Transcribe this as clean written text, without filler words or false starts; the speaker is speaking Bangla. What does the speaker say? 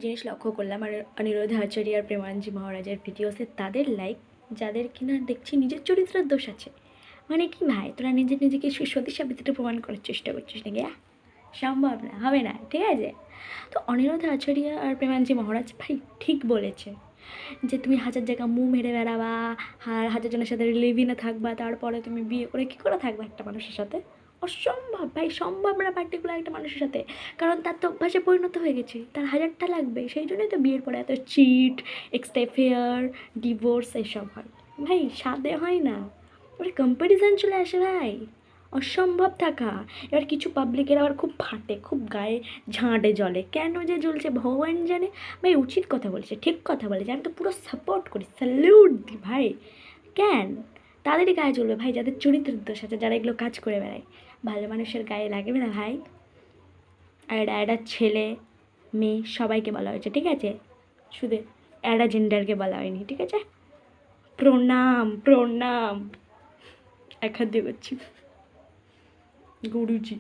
জিনিস লক্ষ্য করলাম আর অনিরুদ্ধ আচার্য আর প্রেমানজি মহারাজের ভিডিওসে তাদের লাইক যাদের কিনা দেখছি নিজের চরিত্রের দোষ আছে। মানে কি ভাই, তোরা নিজেকে সতী সাবিত্রী প্রমাণ করার চেষ্টা করছিস নাকি? সম্ভব না, হবে না, ঠিক আছে? তো অনিরুদ্ধ আচার্য আর প্রেমানজি মহারাজ ভাই ঠিক বলেছে যে তুমি হাজার জায়গা মুখ মেরে বেড়াবা, আর হাজার জনের সাথে লিভিনে থাকবা, তারপরে তুমি বিয়ে করে কী করে থাকবা একটা মানুষের সাথে? অসম্ভব ভাই, সম্ভব না পার্টিকুলার একটা মানুষের সাথে। কারণ তার তো অভ্যাসে পরিণত হয়ে গেছে, তার হাজারটা লাগবে, সেই জন্যই তো বিয়ের পরে এত চিট, এক্সট্রা অ্যাফেয়ার, ডিভোর্স এসব হয়। ভাই সাধে হয় না, ওটা কম্প্যারিজন চলে আসে ভাই, অসম্ভব থাকা। এবার কিছু পাবলিকের আবার খুব ফাটে, খুব গায়ে ঝাঁটে জ্বলে, কেন যে জ্বলছে ভগবান জানে। ভাই উচিত কথা বলেছে, ঠিক কথা বলেছে, আমি তো পুরো সাপোর্ট করি, স্যালিউট দিই ভাই। কেন তাদেরই গায়ে জ্বলবে ভাই যাদের চরিত্রের দোষ আছে, যারা এগুলো কাজ করে বেড়ায়? ভালো মানুষের গায়ে লাগবে না ভাই? আর এটা ছেলে মেয়ে সবাইকে বলা হয়েছে, ঠিক আছে? শুধু একটা জেন্ডারকে বলা হয়নি, ঠিক আছে? প্রণাম প্রণাম, এক হাত দিয়ে করছি গুরুজি।